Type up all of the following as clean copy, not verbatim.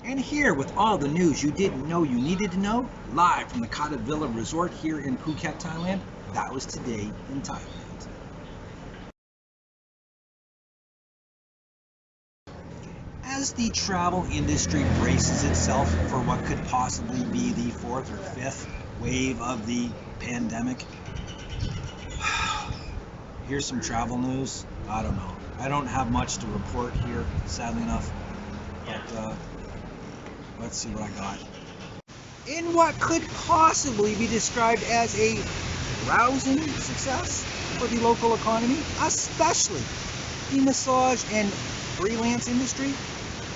And here with all the news you didn't know you needed to know, live from the Kata Villa Resort here in Phuket, Thailand. That was today in Thailand. As the travel industry braces itself for what could possibly be the fourth or fifth wave of the pandemic, here's some travel news. I don't know. I don't have much to report here, sadly enough, but let's see what I got. In what could possibly be described as a rousing success for the local economy, especially the massage and freelance industry,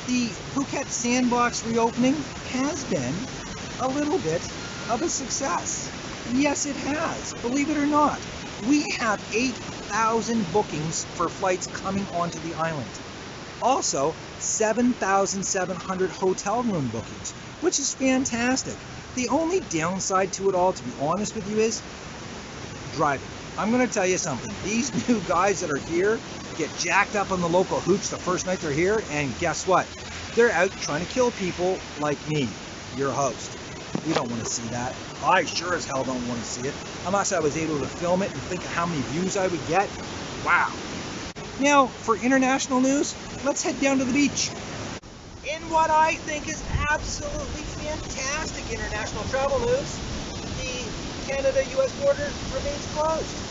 the Phuket Sandbox reopening has been a little bit of a success. Yes, it has. Believe it or not, we have 8,000 bookings for flights coming onto the island. Also, 7,700 hotel room bookings, which is fantastic. The only downside to it all, to be honest with you, is driving. I'm going to tell you something. These new guys that are here get jacked up on the local hooch the first night they're here, and guess what? They're out trying to kill people like me, your host. We don't want to see that. I sure as hell don't want to see it, unless I was able to film it and think of how many views I would get. Wow. Now, for international news, let's head down to the beach. In what I think is absolutely fantastic international travel news, the Canada-US border remains closed.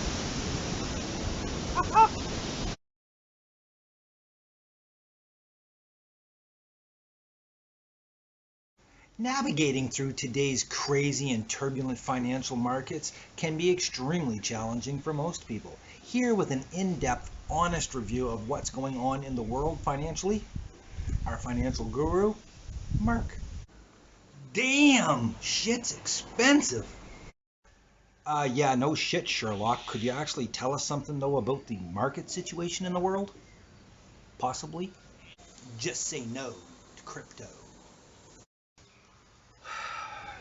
Navigating through today's crazy and turbulent financial markets can be extremely challenging for most people. Here with an in-depth, honest review of what's going on in the world financially, our financial guru, Mark. Damn, shit's expensive. Yeah, no shit, Sherlock. Could you actually tell us something, though, about the market situation in the world? Possibly? Just say no to crypto.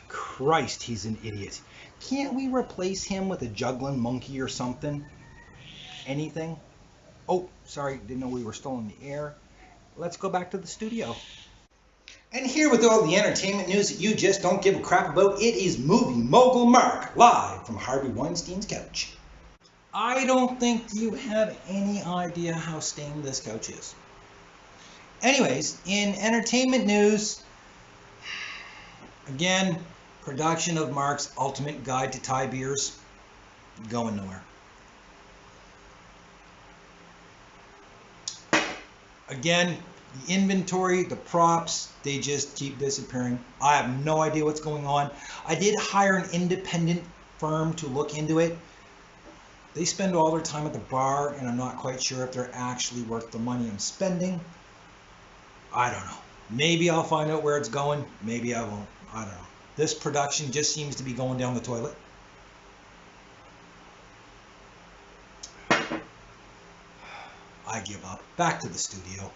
Christ, he's an idiot. Can't we replace him with a juggling monkey or something? Anything? Oh, sorry, didn't know we were still in the air. Let's go back to the studio. And here with all the entertainment news that you just don't give a crap about, it is movie mogul Mark, live from Harvey Weinstein's couch. I don't think you have any idea how stained this couch is. Anyways, in entertainment news, again, production of Mark's Ultimate Guide to Thai Beers, going nowhere. Again, the inventory, the props, they just keep disappearing. I have no idea what's going on. I did hire an independent firm to look into it. They spend all their time at the bar, and I'm not quite sure if they're actually worth the money I'm spending. I don't know. Maybe I'll find out where it's going. Maybe I won't. I don't know. This production just seems to be going down the toilet. I give up. Back to the studio.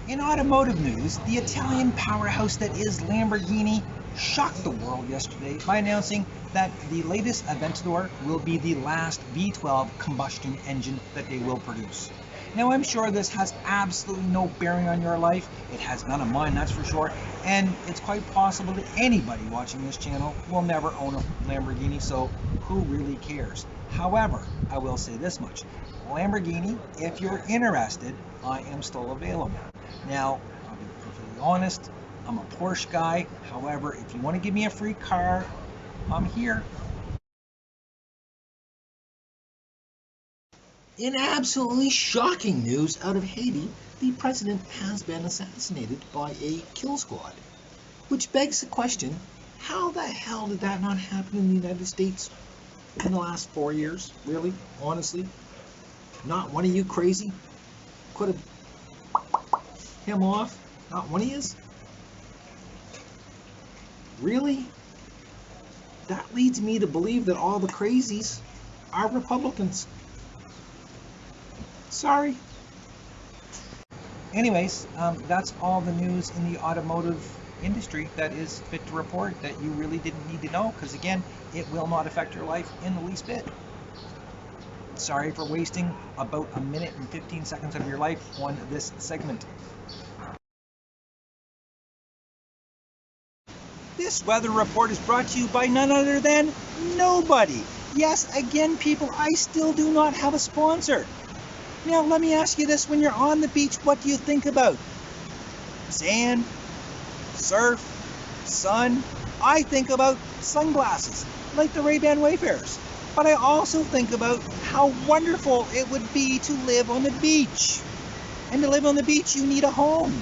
In automotive news, the Italian powerhouse that is Lamborghini shocked the world yesterday by announcing that the latest Aventador will be the last V12 combustion engine that they will produce. Now, I'm sure this has absolutely no bearing on your life. It has none of mine, that's for sure. And it's quite possible that anybody watching this channel will never own a Lamborghini, so who really cares? However, I will say this much. Lamborghini, if you're interested, I am still available. Now, I'll be perfectly honest, I'm a Porsche guy. However, if you want to give me a free car, I'm here. In absolutely shocking news out of Haiti, the president has been assassinated by a kill squad. Which begs the question, how the hell did that not happen in the United States in the last 4 years? Really? Honestly? Not one of you crazy could have him off? Not one of yous? Really? That leads me to believe that all the crazies are Republicans. Sorry. Anyways, that's all the news in the automotive industry that is fit to report that you really didn't need to know, because again, it will not affect your life in the least bit. Sorry for wasting about a minute and 15 seconds of your life on this segment. This weather report is brought to you by none other than nobody. Yes, again, people, I still do not have a sponsor. Now, let me ask you this. When you're on the beach, what do you think about? Sand, surf, sun. I think about sunglasses, like the Ray-Ban Wayfarers. But I also think about how wonderful it would be to live on the beach. And to live on the beach, you need a home.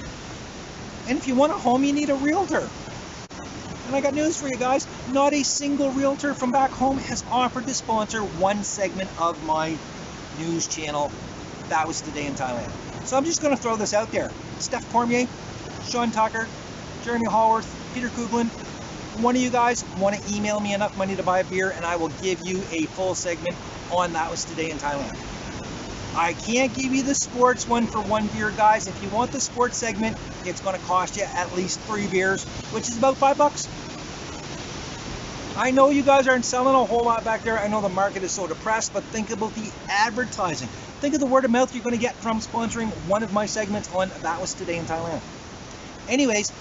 And if you want a home, you need a realtor. And I got news for you guys. Not a single realtor from back home has offered to sponsor one segment of my news channel. That was Today in Thailand. So I'm just going to throw this out there. Steph Cormier, Sean Tucker, Jeremy Hallworth, Peter Kuglin, one of you guys want to email me enough money to buy a beer and I will give you a full segment on That Was Today in Thailand. I can't give you the sports one for one beer, guys. If you want the sports segment, it's going to cost you at least 3 beers, which is about $5. I know you guys aren't selling a whole lot back there. I know the market is so depressed, but think about the advertising. Think of the word of mouth you're going to get from sponsoring one of my segments on That Was Today in Thailand. Anyways,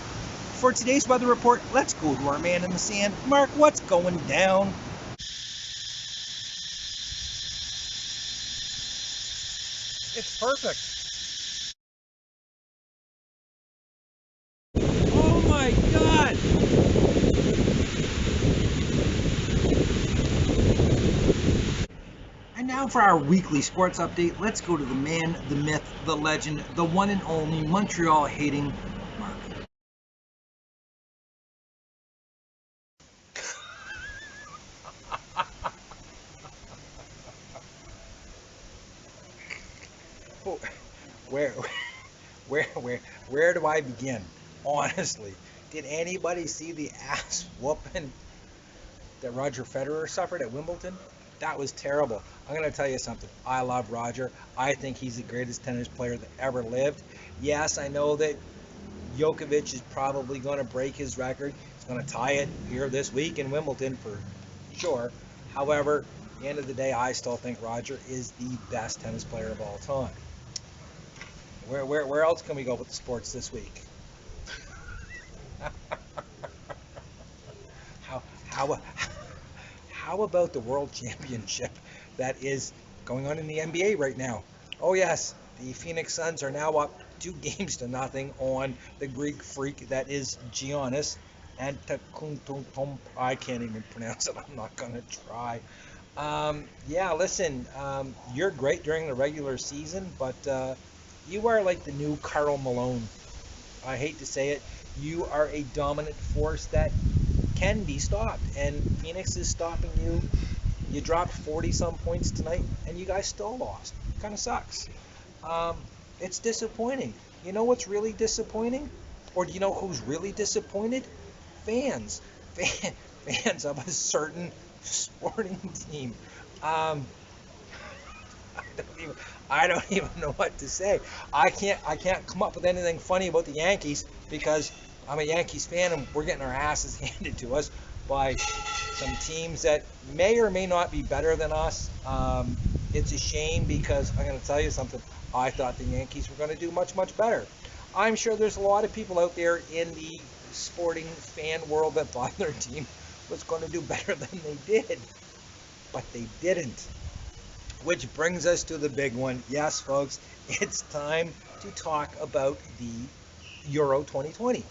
for today's weather report, let's go to our man in the sand. Mark, what's going down? It's perfect. Oh my God! And now for our weekly sports update, let's go to the man, the myth, the legend, the one and only Montreal hating Mark. Where do I begin? Honestly, did anybody see the ass whooping that Roger Federer suffered at Wimbledon? That was terrible. I'm going to tell you something. I love Roger. I think he's the greatest tennis player that ever lived. Yes, I know that Djokovic is probably going to break his record. He's going to tie it here this week in Wimbledon for sure. However, at the end of the day, I still think Roger is the best tennis player of all time. Where else can we go with the sports this week? How about the World Championship that is going on in the NBA right now? Oh yes, the Phoenix Suns are now up 2-0 on the Greek freak that is Giannis Antetokounmpo. I can't even pronounce it. I'm not gonna try. Yeah, listen, you're great during the regular season, but you are like the new Karl Malone. I hate to say it. You are a dominant force that can be stopped, and Phoenix is stopping you. You dropped 40-some points tonight, and you guys still lost. Kind of sucks. It's disappointing. You know what's really disappointing? Or do you know who's really disappointed? Fans. Fans of a certain sporting team. I don't even know what to say. I can't come up with anything funny about the Yankees because I'm a Yankees fan and we're getting our asses handed to us by some teams that may or may not be better than us. It's a shame because I'm going to tell you something. I thought the Yankees were going to do much, much better. I'm sure there's a lot of people out there in the sporting fan world that thought their team was going to do better than they did, but they didn't. Which brings us to the big one. Yes, folks, it's time to talk about the Euro 2020.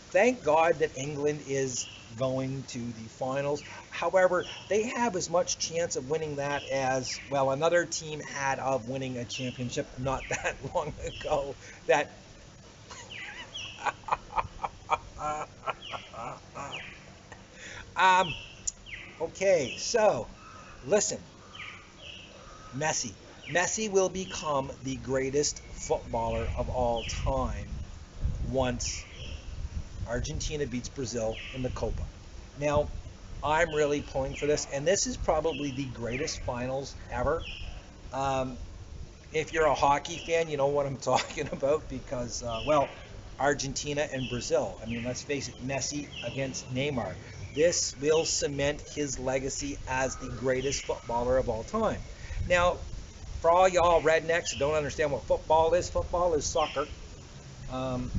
Thank God that England is going to the finals. However, they have as much chance of winning that as, well, another team had of winning a championship not that long ago. That okay, so listen. Messi will become the greatest footballer of all time once Argentina beats Brazil in the Copa. Now, I'm really pulling for this, and this is probably the greatest finals ever. If you're a hockey fan, you know what I'm talking about because, well, Argentina and Brazil. I mean, let's face it, Messi against Neymar. This will cement his legacy as the greatest footballer of all time. Now, for all y'all rednecks who don't understand what football is soccer.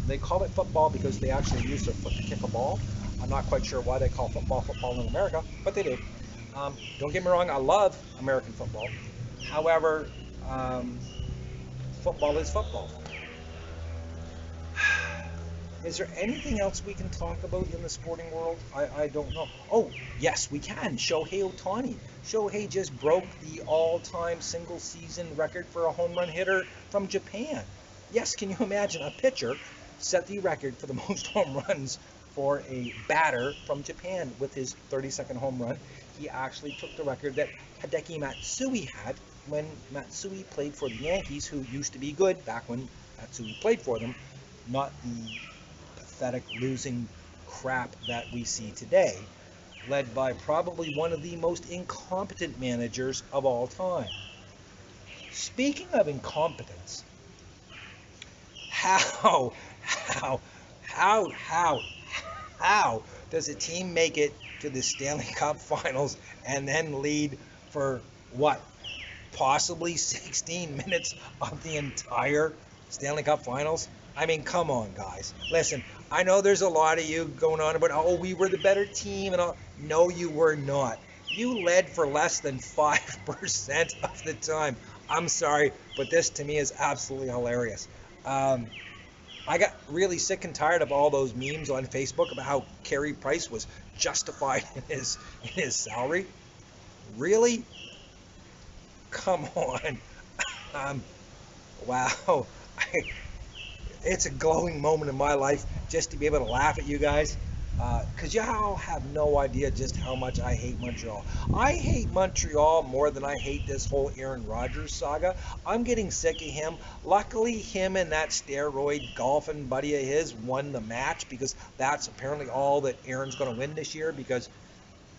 They call it football because they actually use their foot to kick a ball. I'm not quite sure why they call football in America, but they do. Don't get me wrong, I love American football. However, football is football. Is there anything else we can talk about in the sporting world? I don't know. Oh, yes, we can. Shohei Ohtani. Shohei just broke the all-time single-season record for a home run hitter from Japan. Yes, can you imagine a pitcher set the record for the most home runs for a batter from Japan with his 32nd home run? He actually took the record that Hideki Matsui had when Matsui played for the Yankees, who used to be good back when Matsui played for them, not the pathetic losing crap that we see today, led by probably one of the most incompetent managers of all time. Speaking of incompetence, how does a team make it to the Stanley Cup Finals and then lead for what? Possibly 16 minutes of the entire Stanley Cup Finals? I mean, come on, guys. Listen, I know there's a lot of you going on about, oh, we were the better team and all. No, you were not. You led for less than 5% of the time. I'm sorry, but this to me is absolutely hilarious. I got really sick and tired of all those memes on Facebook about how Carey Price was justified in his salary. Really? Come on. Wow. It's a glowing moment in my life just to be able to laugh at you guys. Because y'all have no idea just how much I hate Montreal. I hate Montreal more than I hate this whole Aaron Rodgers saga. I'm getting sick of him. Luckily, him and that steroid golfing buddy of his won the match, because that's apparently all that Aaron's going to win this year, because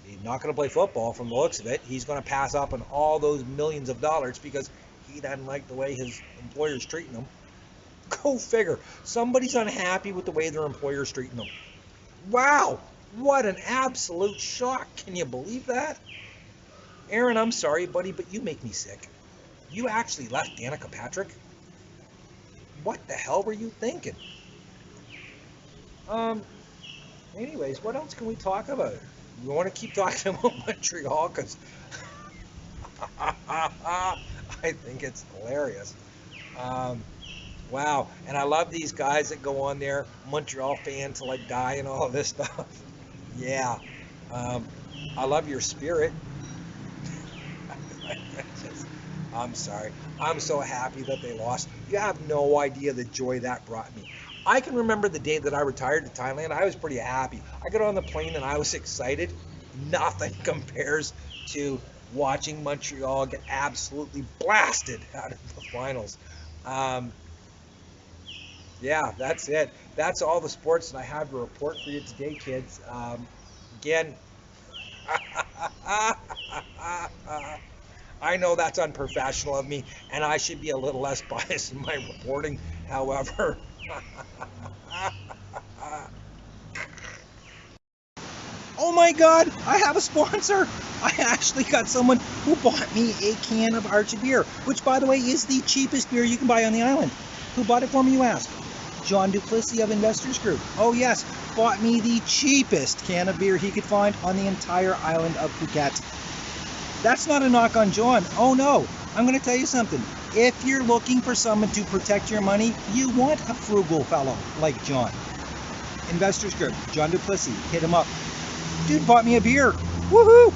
he's not going to play football from the looks of it. He's going to pass up on all those millions of dollars because he doesn't like the way his employer's treating him. Go figure. Somebody's unhappy with the way their employer's treating them. Wow, what an absolute shock. Can you believe that? Aaron, I'm sorry, buddy, but you make me sick. You actually left Danica Patrick? What the hell were you thinking? Anyways, what else can we talk about? We want to keep talking about Montreal because I think it's hilarious. Wow, and I love these guys that go on there, Montreal fan till I die and all of this stuff. Yeah, I love your spirit. I'm sorry. I'm so happy that they lost. You have no idea the joy that brought me. I can remember the day that I retired to Thailand. I was pretty happy. I got on the plane and I was excited. Nothing compares to watching Montreal get absolutely blasted out of the finals. Yeah, that's it. That's all the sports that I have to report for you today, kids. Again, I know that's unprofessional of me, and I should be a little less biased in my reporting. However, oh my God, I have a sponsor. I actually got someone who bought me a can of Archie beer, which, by the way, is the cheapest beer you can buy on the island. Who bought it for me, you ask? John Duplessis of Investors Group. Oh yes, bought me the cheapest can of beer he could find on the entire island of Phuket. That's not a knock on John. Oh no, I'm going to tell you something. If you're looking for someone to protect your money, you want a frugal fellow like John. Investors Group, John Duplessis, hit him up. Dude bought me a beer. Woohoo!